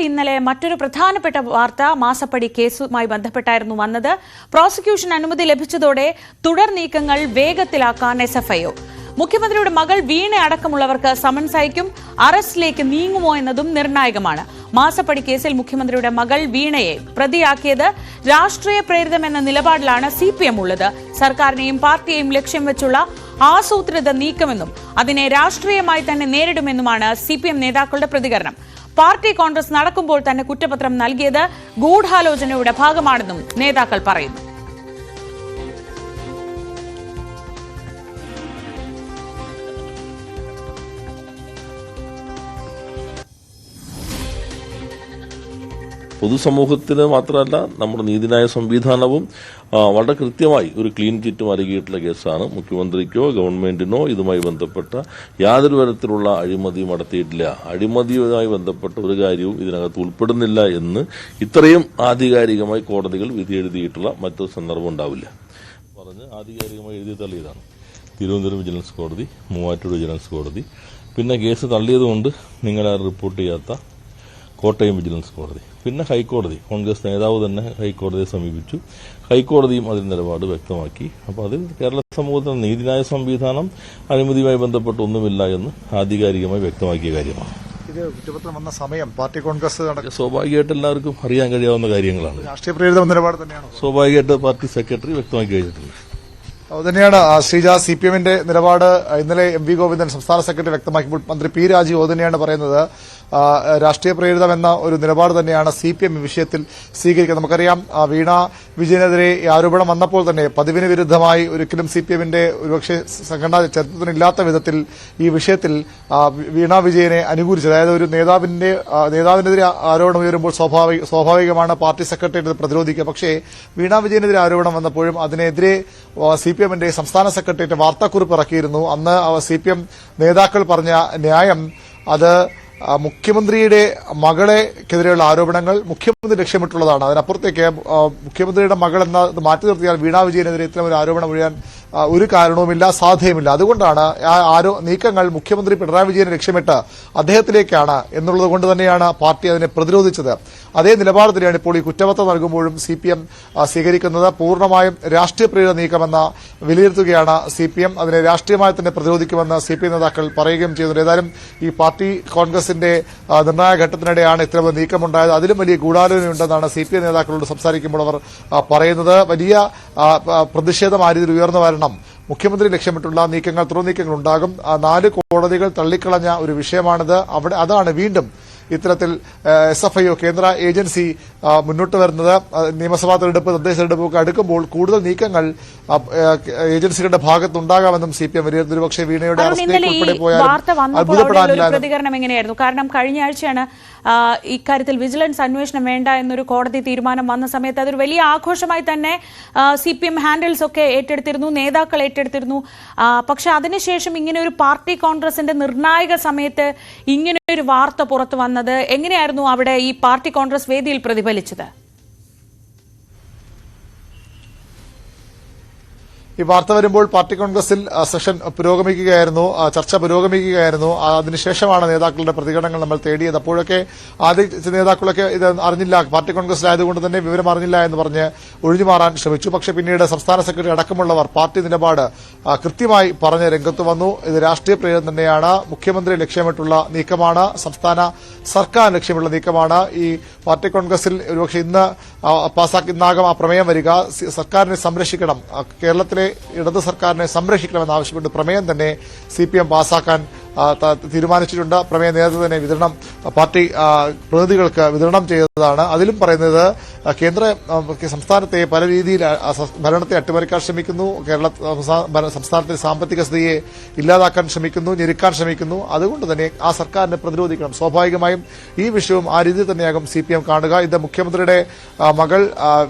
ഇന്നലെ മറ്റൊരു പ്രധാനപ്പെട്ട വാർത്ത മാസപ്പടി കേസുമായി ബന്ധപ്പെട്ടായിരുന്നു വന്നത്. പ്രോസിക്യൂഷൻ അനുമതി ലഭിച്ചതോടെ തുടർ നീക്കങ്ങൾ വേഗത്തിലാക്കാൻ SFIO. മുഖ്യമന്ത്രിയുടെ മകൾ വീണ അടക്കമുള്ളവർക്ക് സമൻസ് അയക്കും. അറസ്റ്റിലേക്ക് നീങ്ങുമോ എന്നതും നിർണായകമാണ്. മാസപ്പടി കേസിൽ മുഖ്യമന്ത്രിയുടെ മകൾ വീണയെ പ്രതിയാക്കിയത് രാഷ്ട്രീയ പ്രേരിതമെന്ന നിലപാടിലാണ് CPM ഉള്ളത്. സർക്കാരിനെയും പാർട്ടിയെയും ലക്ഷ്യം വെച്ചുള്ള ആസൂത്രിത നീക്കമെന്നും അതിനെ രാഷ്ട്രീയമായി തന്നെ നേരിടുമെന്നുമാണ് CPM നേതാക്കളുടെ പ്രതികരണം. പാർട്ടി കോൺഗ്രസ് നടക്കുമ്പോൾ തന്നെ കുറ്റപത്രം നൽകിയത് ഗൂഢാലോചനയുടെ ഭാഗമാണെന്നും നേതാക്കൾ പറയുന്നു. പൊതുസമൂഹത്തിന് മാത്രമല്ല നമ്മുടെ നീതിന്യായ സംവിധാനവും വളരെ കൃത്യമായി ഒരു ക്ലീൻ ചിറ്റ് നൽകിയിട്ടുള്ള കേസാണ്. മുഖ്യമന്ത്രിക്കോ ഗവൺമെന്റിനോ ഇതുമായി ബന്ധപ്പെട്ട യാതൊരു തരത്തിലുള്ള അഴിമതിയും നടത്തിയിട്ടില്ല. അഴിമതിയുമായി ബന്ധപ്പെട്ട ഒരു കാര്യവും ഇതിനകത്ത് ഉൾപ്പെടുന്നില്ല എന്ന് ഇത്രയും ആധികാരികമായി കോടതികൾ വിധി എഴുതിയിട്ടുള്ള മറ്റൊരു സന്ദർഭം ഉണ്ടാവില്ല പറഞ്ഞ് ആധികാരികമായി എഴുതി തള്ളിയതാണ് തിരുവനന്തപുരം വിജിലൻസ് കോടതി, മൂവാറ്റുപുഴ വിജിലൻസ് കോടതി, പിന്നെ കേസ് തള്ളിയതുകൊണ്ട് നിങ്ങളാരും റിപ്പോർട്ട് ചെയ്യാത്ത കോട്ടയം വിജിലൻസ് കോടതി, പിന്നെ ഹൈക്കോടതി. കോൺഗ്രസ് നേതാവ് തന്നെ ഹൈക്കോടതിയെ സമീപിച്ചു. ഹൈക്കോടതിയും അതിൽ നിലപാട് വ്യക്തമാക്കി. അപ്പോൾ അതിൽ കേരള സമൂഹത്തിന് നീതിന്യായ സംവിധാനം അഴിമതിയുമായി ബന്ധപ്പെട്ട് ഒന്നുമില്ല എന്ന് ആധികാരികമായി വ്യക്തമാക്കിയ കാര്യമാണ്. ഇത് കുറ്റപത്രം വന്ന സമയം പാർട്ടി കോൺഗ്രസ് സ്വാഭാവികമായിട്ട് എല്ലാവർക്കും അറിയാൻ കഴിയാവുന്ന കാര്യങ്ങളാണ്. രാഷ്ട്രീയ പ്രേരിത നിലപാട് തന്നെയാണ് സ്വാഭാവികമായിട്ട് പാർട്ടി സെക്രട്ടറി വ്യക്തമാക്കി കഴിഞ്ഞിട്ടുണ്ട്. അതുതന്നെയാണ് ശ്രീജ. CPMന്റെ നിലപാട് ഇന്നലെ MV ഗോവിന്ദൻ സംസ്ഥാന സെക്രട്ടറി വ്യക്തമാക്കിയപ്പോൾ മന്ത്രി P രാജീവ് അതുതന്നെയാണ് പറയുന്നത്. രാഷ്ട്രീയ പ്രേരിതമെന്ന ഒരു നിലപാട് തന്നെയാണ് CPM വിഷയത്തിൽ സ്വീകരിക്കുന്നത്. നമുക്കറിയാം വീണ വിജയനെതിരെ ആരോപണം വന്നപ്പോൾ തന്നെ പതിവിന് വിരുദ്ധമായി ഒരിക്കലും CPMന്റെ ഒരുപക്ഷെ സംഘടനാ ചരിത്രത്തിനില്ലാത്ത വിധത്തിൽ ഈ വിഷയത്തിൽ വീണ വിജയനെ അനുകൂലിച്ചു. അതായത് ഒരു നേതാവിനെതിരെ ആരോപണം ഉയരുമ്പോൾ സ്വാഭാവികമാണ് പാർട്ടി സെക്രട്ടറി പ്രതിരോധിക്കുക. പക്ഷേ വീണ വിജയനെതിരെ ആരോപണം വന്നപ്പോഴും അതിനെതിരെ CPMന്റെ സംസ്ഥാന സെക്രട്ടേറിയറ്റ് വാർത്താക്കുറിപ്പ് ഇറക്കിയിരുന്നു. അന്ന് CPM നേതാക്കൾ പറഞ്ഞ ന്യായം അത് മുഖ്യമന്ത്രിയുടെ മകളെക്കെതിരെയുള്ള ആരോപണങ്ങൾ മുഖ്യമന്ത്രി ലക്ഷ്യമിട്ടുള്ളതാണ്. അതിനപ്പുറത്തേക്ക് മുഖ്യമന്ത്രിയുടെ മകൾ എന്ന മാറ്റി നിർത്തിയാൽ വീണ വിജയനെതിരെ ഇത്തരം ഒരു ആരോപണം ഒഴിയാൻ ഒരു കാരണവുമില്ല, സാധ്യമില്ല. അതുകൊണ്ടാണ് നീക്കങ്ങൾ മുഖ്യമന്ത്രി പിണറായി വിജയനെ ലക്ഷ്യമിട്ട് അദ്ദേഹത്തിലേക്കാണ് എന്നുള്ളത് കൊണ്ട് തന്നെയാണ് പാർട്ടി അതിനെ പ്രതിരോധിച്ചത്. അതേ നിലപാട് തന്നെയാണ് ഇപ്പോൾ ഈ കുറ്റപത്രം നൽകുമ്പോഴും CPM സ്വീകരിക്കുന്നത്. പൂർണ്ണമായും രാഷ്ട്രീയ പ്രേരിത നീക്കമെന്ന വിലയിരുത്തുകയാണ് CPM. അതിനെ രാഷ്ട്രീയമായി തന്നെ പ്രതിരോധിക്കുമെന്ന് CPM നേതാക്കൾ പറയുകയും ചെയ്യുന്നു. ഏതായാലും ഈ പാർട്ടി കോൺഗ്രസിന്റെ നിർണായക ഘട്ടത്തിനിടെയാണ് ഇത്തരം നീക്കമുണ്ടായത്. അതിലും വലിയ ഗൂഢാലോചനയുണ്ടെന്നാണ് CPM നേതാക്കളോട് സംസാരിക്കുമ്പോൾ അവർ പറയുന്നത്. വലിയ പ്രതിഷേധം ആ രീതിയിൽ ഉയർന്നു വരണം. മുഖ്യമന്ത്രി ലക്ഷ്യമിട്ടുള്ള നീക്കങ്ങൾ, തുടർ നീക്കങ്ങൾ ഉണ്ടാകും. 4 കോടതികൾ തള്ളിക്കളഞ്ഞ ഒരു വിഷയമാണിത്. അതാണ് വീണ്ടും ഇത്തരത്തിൽ SFIO കേന്ദ്ര ഏജൻസി മുന്നോട്ട് വരുന്നത്. നിയമസഭാ തെരഞ്ഞെടുപ്പ്, തദ്ദേശ തെരഞ്ഞെടുപ്പൊക്കെ അടുക്കുമ്പോൾ കൂടുതൽ നീക്കങ്ങൾ ഏജൻസികളുടെ ഭാഗത്തുണ്ടാകാമെന്നും CPM വിലയിരുത്തുന്നു. പക്ഷേ വീണയുടെ അറസ്റ്റിലേക്ക് ഉൾപ്പെടെ പോയാൽ അത്ഭുതപ്പെടാനില്ല. പ്രതികരണം എങ്ങനെയായിരുന്നു? കാരണം കഴിഞ്ഞ ആഴ്ചയാണ് ഇക്കാര്യത്തിൽ വിജിലൻസ് അന്വേഷണം വേണ്ട എന്നൊരു കോടതി തീരുമാനം വന്ന സമയത്ത് അതൊരു വലിയ ആഘോഷമായി തന്നെ CPM ഹാൻഡിൽസ് ഒക്കെ ഏറ്റെടുത്തിരുന്നു, നേതാക്കൾ ഏറ്റെടുത്തിരുന്നു. പക്ഷെ അതിനുശേഷം ഇങ്ങനെ ഒരു പാർട്ടി കോൺഗ്രസിന്റെ നിർണായക സമയത്ത് ഇങ്ങനെ ഒരു വാർത്ത പുറത്തു വന്നത് എങ്ങനെയായിരുന്നു അവിടെ ഈ പാർട്ടി കോൺഗ്രസ് വേദിയിൽ പ്രതിഫലിച്ചത്? ഈ വാർത്ത വരുമ്പോൾ പാർട്ടി കോൺഗ്രസിൽ സെഷൻ പുരോഗമിക്കുകയായിരുന്നു, ചർച്ച പുരോഗമിക്കുകയായിരുന്നു. അതിനുശേഷമാണ് നേതാക്കളുടെ പ്രതികരണങ്ങൾ നമ്മൾ തേടിയത്. അപ്പോഴൊക്കെ ആദ്യ നേതാക്കളൊക്കെ ഇത് അറിഞ്ഞില്ല, പാർട്ടി കോൺഗ്രസിലായതുകൊണ്ട് തന്നെ വിവരം അറിഞ്ഞില്ല എന്ന് പറഞ്ഞ് ഒഴിഞ്ഞുമാറാൻ ശ്രമിച്ചു. പക്ഷേ പിന്നീട് സംസ്ഥാന സെക്രട്ടറി അടക്കമുള്ളവർ പാർട്ടി നിലപാട് കൃത്യമായി പറഞ്ഞ് രംഗത്ത് വന്നു. ഇത് രാഷ്ട്രീയ പ്രേരിതം തന്നെയാണ്, മുഖ്യമന്ത്രി ലക്ഷ്യമിട്ടുള്ള നീക്കമാണ്, സംസ്ഥാന സർക്കാർ ലക്ഷ്യമുള്ള നീക്കമാണ്. ഈ പാർട്ടി കോൺഗ്രസിൽ ഒരുപക്ഷെ ഇന്നാകും ആ പ്രമേയം വരിക. സർക്കാരിനെ സംരക്ഷിക്കണം, കേരളത്തിലെ ഇടത് സർക്കാരിനെ സംരക്ഷിക്കണമെന്ന് ആവശ്യപ്പെട്ട് പ്രമേയം തന്നെ CPM പാസാക്കാൻ തീരുമാനിച്ചിട്ടുണ്ട്. പ്രമേയം നേരത്തെ തന്നെ പാർട്ടി പ്രതിനിധികൾക്ക് വിതരണം ചെയ്തതാണ്. അതിലും പറയുന്നത് സംസ്ഥാനത്തെ പല രീതിയിൽ ഭരണത്തെ അട്ടിമറിക്കാൻ ശ്രമിക്കുന്നു, സംസ്ഥാനത്തെ സാമ്പത്തിക സ്ഥിതിയെ ഇല്ലാതാക്കാൻ ശ്രമിക്കുന്നു, ഞെരുക്കാൻ ശ്രമിക്കുന്നു. അതുകൊണ്ട് തന്നെ ആ സർക്കാരിനെ പ്രതിരോധിക്കണം. സ്വാഭാവികമായും ഈ വിഷയവും ആ രീതിയിൽ തന്നെയാകും CPM കാണുക. ഇത് മുഖ്യമന്ത്രിയുടെ മകൾ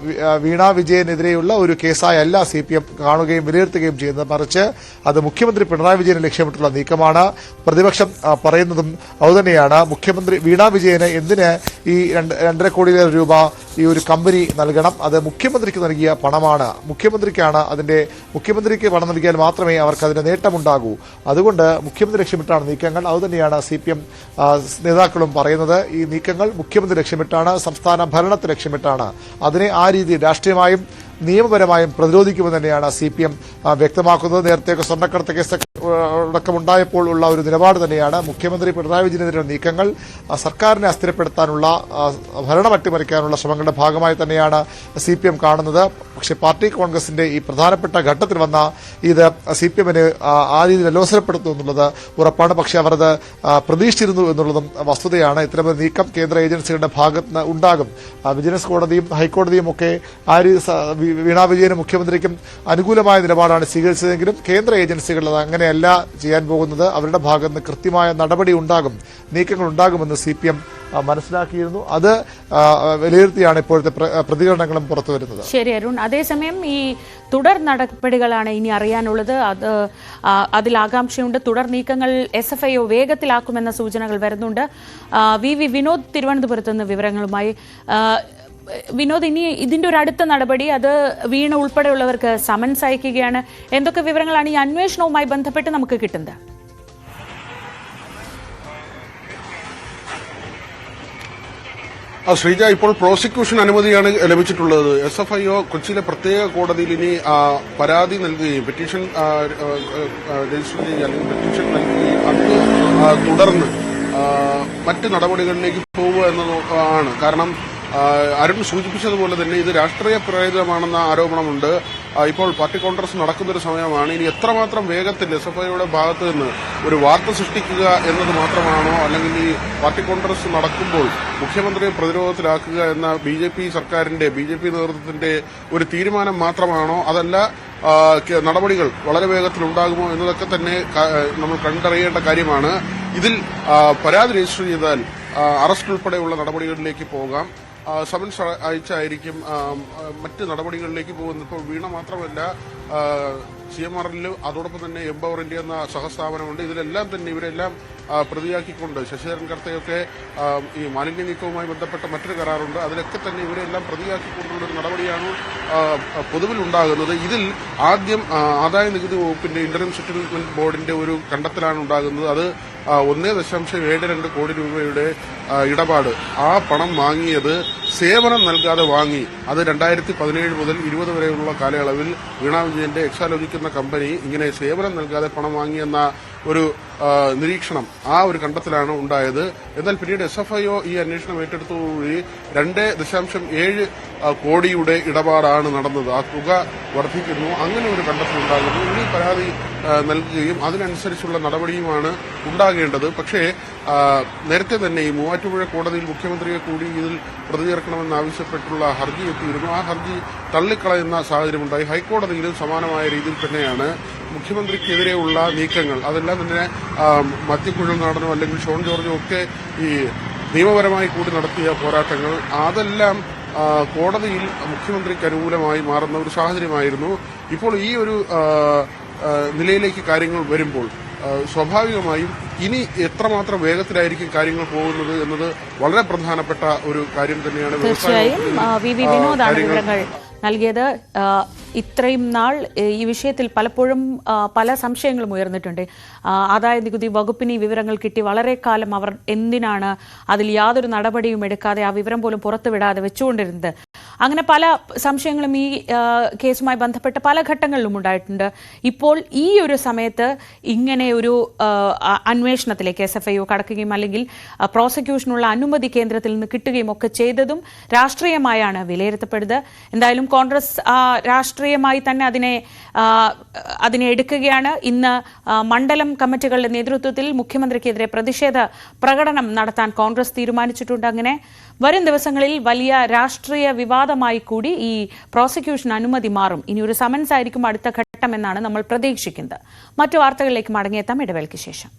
വീണ വിജയനെതിരെയുള്ള ഒരു കേസായല്ല CPM കാണുകയും വിലയിരുത്തുകയും ചെയ്യുന്നത്, മറിച്ച് അത് മുഖ്യമന്ത്രി പിണറായി വിജയനെ ലക്ഷ്യമിട്ടുള്ള നീക്കമാണ്. പ്രതിപക്ഷം പറയുന്നതും അതുതന്നെയാണ്. മുഖ്യമന്ത്രി വീണ വിജയന് എന്തിന് ഈ 2.5 കോടിയിലേറെ രൂപ ഈ ഒരു കമ്പനി നൽകണം? അത് മുഖ്യമന്ത്രിക്ക് നൽകിയ പണമാണ്. മുഖ്യമന്ത്രിക്ക് പണം നൽകിയാൽ മാത്രമേ അവർക്ക് അതിന് നേട്ടമുണ്ടാകൂ. അതുകൊണ്ട് മുഖ്യമന്ത്രി ലക്ഷ്യമിട്ടാണ് നീക്കങ്ങൾ. അതുതന്നെയാണ് CPM നേതാക്കളും പറയുന്നത്. ഈ നീക്കങ്ങൾ മുഖ്യമന്ത്രി ലക്ഷ്യമിട്ടാണ്, സംസ്ഥാന ഭരണത്തെ ലക്ഷ്യമിട്ടാണ്. അതിനെ ആ രീതിയിൽ രാഷ്ട്രീയമായും നിയമപരമായും പ്രതിരോധിക്കുമെന്ന് തന്നെയാണ് CPM വ്യക്തമാക്കുന്നത്. നേരത്തെയൊക്കെ സ്വർണ്ണക്കടത്ത് കേസ് അടക്കമുണ്ടായപ്പോൾ ഉള്ള ഒരു നിലപാട് തന്നെയാണ്. മുഖ്യമന്ത്രി പിണറായി വിജയനെതിരെ നീക്കങ്ങൾ സർക്കാരിനെ അസ്ഥിരപ്പെടുത്താനുള്ള, ഭരണം അട്ടിമറിക്കാനുള്ള ശ്രമങ്ങളുടെ ഭാഗമായി തന്നെയാണ് CPM കാണുന്നത്. പക്ഷേ പാർട്ടി കോൺഗ്രസിന്റെ ഈ പ്രധാനപ്പെട്ട ഘട്ടത്തിൽ വന്ന ഇത് CPMന് ആ രീതിയിൽ അലോസരപ്പെടുത്തും എന്നുള്ളത് ഉറപ്പാണ്. പക്ഷേ അവർ അത് പ്രതീക്ഷിച്ചിരുന്നു എന്നുള്ളതും വസ്തുതയാണ്. ഇത്തരമൊരു നീക്കം കേന്ദ്ര ഏജൻസികളുടെ ഭാഗത്ത് നിന്ന് ഉണ്ടാകും. വിജിലൻസ് കോടതിയും ഹൈക്കോടതിയും ഒക്കെ വീണ വിജയനും മുഖ്യമന്ത്രിക്കും അനുകൂലമായ നിലപാടാണ് സ്വീകരിച്ചതെങ്കിലും കേന്ദ്ര ഏജൻസികൾ അത് അങ്ങനെയല്ല ചെയ്യാൻ പോകുന്നത്. അവരുടെ ഭാഗത്ത് നിന്ന് കൃത്യമായ നടപടി ഉണ്ടാകും, നീക്കങ്ങൾ ഉണ്ടാകുമെന്ന് CPM മനസ്സിലാക്കിയിരുന്നു. അത് വിലയിരുത്തിയാണ് ഇപ്പോഴത്തെ പ്രതികരണങ്ങളും പുറത്തു വരുന്നത്. ശരി അരുൺ, അതേസമയം ഈ തുടർ നടപടികളാണ് ഇനി അറിയാനുള്ളത്. അതിൽ ആകാംക്ഷയുണ്ട്. തുടർ നീക്കങ്ങൾ SFIO വേഗത്തിലാക്കുമെന്ന സൂചനകൾ വരുന്നുണ്ട്. VV വിനോദ് തിരുവനന്തപുരത്ത് നിന്ന് വിവരങ്ങളുമായി. വിനോദ്, ഇനി ഇതിന്റെ ഒരു അടുത്ത നടപടി അത് വീണ ഉൾപ്പെടെയുള്ളവർക്ക് സമൻസ് അയക്കുകയാണ്. എന്തൊക്കെ വിവരങ്ങളാണ് ഈ അന്വേഷണവുമായി ബന്ധപ്പെട്ട് നമുക്ക് കിട്ടുന്നത്? ശ്രീജ, ഇപ്പോൾ പ്രോസിക്യൂഷൻ അനുമതിയാണ് ലഭിച്ചിട്ടുള്ളത്. SFIO കൊച്ചിയിലെ പ്രത്യേക കോടതിയിൽ ഇനി പരാതി നൽകുകയും പെറ്റീഷൻ രജിസ്റ്റർ ചെയ്യുകയും അല്ലെങ്കിൽ പെറ്റീഷൻ നൽകുകയും അത് തുടർന്ന് മറ്റ് നടപടികളിലേക്ക് പോവുക എന്നതാണ്. കാരണം അരുൺ സൂചിപ്പിച്ചതുപോലെ തന്നെ ഇത് രാഷ്ട്രീയ പ്രേരിതമാണെന്ന ആരോപണമുണ്ട്. ഇപ്പോൾ പാർട്ടി കോൺഗ്രസ് നടക്കുന്നൊരു സമയമാണ്. ഇനി എത്രമാത്രം വേഗത്തിൽ SFIOയുടെ ഭാഗത്ത് നിന്ന് ഒരു വാർത്ത സൃഷ്ടിക്കുക എന്നത് മാത്രമാണോ, അല്ലെങ്കിൽ ഈ പാർട്ടി കോൺഗ്രസ് നടക്കുമ്പോൾ മുഖ്യമന്ത്രിയെ പ്രതിരോധത്തിലാക്കുക എന്ന BJP സർക്കാരിന്റെ BJP നേതൃത്വത്തിന്റെ ഒരു തീരുമാനം മാത്രമാണോ, അതല്ല നടപടികൾ വളരെ വേഗത്തിൽ ഉണ്ടാകുമോ എന്നതൊക്കെ തന്നെ നമ്മൾ കണ്ടറിയേണ്ട കാര്യമാണ്. ഇതിൽ പരാതി രജിസ്റ്റർ ചെയ്താൽ അറസ്റ്റ് ഉൾപ്പെടെയുള്ള നടപടികളിലേക്ക് പോകാം. സമൻസ് അയച്ചായിരിക്കും മറ്റ് നടപടികളിലേക്ക് പോകുന്നത്. ഇപ്പോൾ വീണ മാത്രമല്ല, CMRL അതോടൊപ്പം തന്നെ എംപവർ ഇന്ത്യ എന്ന സഹസ്ഥാപനമുണ്ട്. ഇതിലെല്ലാം തന്നെ ഇവരെല്ലാം പ്രതിയാക്കിക്കൊണ്ട് ശശിധരൻ കർത്തയൊക്കെ ഈ മാലിന്യ നീക്കവുമായി ബന്ധപ്പെട്ട മറ്റൊരു കരാറുണ്ട്. അതിലൊക്കെ തന്നെ ഇവരെല്ലാം പ്രതിയാക്കിക്കൊണ്ടുള്ള ഒരു നടപടിയാണ് പൊതുവിൽ ഉണ്ടാകുന്നത്. ഇതിൽ ആദ്യം ആദായ നികുതി വകുപ്പിന്റെ ഇന്ററിം സെറ്റിൽമെന്റ് ബോർഡിന്റെ ഒരു കണ്ടെത്തലാണ് ഉണ്ടാകുന്നത്. അത് 1.72 കോടി രൂപയുടെ ഇടപാട്. ആ പണം വാങ്ങിയത് സേവനം നൽകാതെ വാങ്ങി. അത് 2017 മുതൽ 20 വരെയുള്ള കാലയളവിൽ വീണ വിജയന്റെ എക്സാലോജിക് എന്ന കമ്പനി ഇങ്ങനെ സേവനം നൽകാതെ പണം വാങ്ങിയെന്ന ഒരു നിരീക്ഷണം, ആ ഒരു കണ്ടെത്തലാണ് ഉണ്ടായത്. എന്നാൽ പിന്നീട് SFIO ഈ അന്വേഷണം ഏറ്റെടുത്തോടുകൂടി 2.7 കോടിയുടെ ഇടപാടാണ് നടന്നത്. ആ തുക വർദ്ധിക്കുന്നു. അങ്ങനെ ഒരു കണ്ടെത്തലുണ്ടാകുന്നു. ഇനി പരാതി നൽകുകയും അതിനനുസരിച്ചുള്ള നടപടിയുമാണ് ഉണ്ടാകേണ്ടത്. പക്ഷേ നേരത്തെ തന്നെ ഈ മൂവാറ്റുപുഴ കോടതിയിൽ മുഖ്യമന്ത്രിയെ കൂടി ഇതിൽ പ്രതി ചേർക്കണമെന്നാവശ്യപ്പെട്ടുള്ള ഹർജി എത്തിയിരുന്നു. ആ ഹർജി തള്ളിക്കളയുന്ന സാഹചര്യമുണ്ടായി. ഹൈക്കോടതിയിലും സമാനമായ രീതിയിൽ തന്നെയാണ് മുഖ്യമന്ത്രിക്കെതിരെയുള്ള നീക്കങ്ങൾ. അതെല്ലാം തന്നെ മധ്യക്കുഴൽനാടനോ അല്ലെങ്കിൽ ഷോൺ ജോർജോ ഒക്കെ ഈ നിയമപരമായി കൂടി നടത്തിയ പോരാട്ടങ്ങൾ, അതെല്ലാം കോടതിയിൽ മുഖ്യമന്ത്രിക്ക് അനുകൂലമായി മാറുന്ന ഒരു സാഹചര്യമായിരുന്നു. ഇപ്പോൾ ഈ ഒരു നിലയിലേക്ക് കാര്യങ്ങൾ വരുമ്പോൾ സ്വാഭാവികമായും ഇനി എത്രമാത്രം വേഗത്തിലായിരിക്കും കാര്യങ്ങൾ പോകുന്നത് എന്നത് വളരെ പ്രധാനപ്പെട്ട ഒരു കാര്യം തന്നെയാണ്. തീർച്ചയായും VV വിനോദാണ് വിവരങ്ങൾ നൽകിയത്. ഇത്രയും നാൾ ഈ വിഷയത്തിൽ പലപ്പോഴും പല സംശയങ്ങളും ഉയർന്നിട്ടുണ്ട്. ആദായ നികുതി വകുപ്പിന് ഈ വിവരങ്ങൾ കിട്ടി വളരെ കാലം അവർ എന്തിനാണ് അതിൽ യാതൊരു നടപടിയും എടുക്കാതെ ആ വിവരം പോലും പുറത്തുവിടാതെ വെച്ചുകൊണ്ടിരുന്നത്? അങ്ങനെ പല സംശയങ്ങളും ഈ കേസുമായി ബന്ധപ്പെട്ട പല ഘട്ടങ്ങളിലും ഉണ്ടായിട്ടുണ്ട്. ഇപ്പോൾ ഈ ഒരു സമയത്ത് ഇങ്ങനെ ഒരു അന്വേഷണത്തിലേക്ക് SFIO കടക്കുകയും അല്ലെങ്കിൽ പ്രോസിക്യൂഷനുള്ള അനുമതി കേന്ദ്രത്തിൽ നിന്ന് കിട്ടുകയും ഒക്കെ ചെയ്തതും രാഷ്ട്രീയമായാണ് വിലയിരുത്തപ്പെടുന്നത്. എന്തായാലും കോൺഗ്രസ് രാഷ്ട്രീയമായി തന്നെ അതിനെ എടുക്കുകയാണ്. ഇന്ന് മണ്ഡലം കമ്മിറ്റികളുടെ നേതൃത്വത്തിൽ മുഖ്യമന്ത്രിക്കെതിരെ പ്രതിഷേധ പ്രകടനം നടത്താൻ കോൺഗ്രസ് തീരുമാനിച്ചിട്ടുണ്ട്. അങ്ങനെ വരും ദിവസങ്ങളിൽ വലിയ രാഷ്ട്രീയ വിവാദമായി കൂടി ഈ പ്രോസിക്യൂഷൻ അനുമതി മാറും. ഇനി ഒരു സമൻസ് ആയിരിക്കും അടുത്ത ഘട്ടമെന്നാണ് നമ്മൾ പ്രതീക്ഷിക്കുന്നത്. മറ്റു വാർത്തകളിലേക്ക് മടങ്ങിയെത്താം ഇടവേളയ്ക്ക് ശേഷം.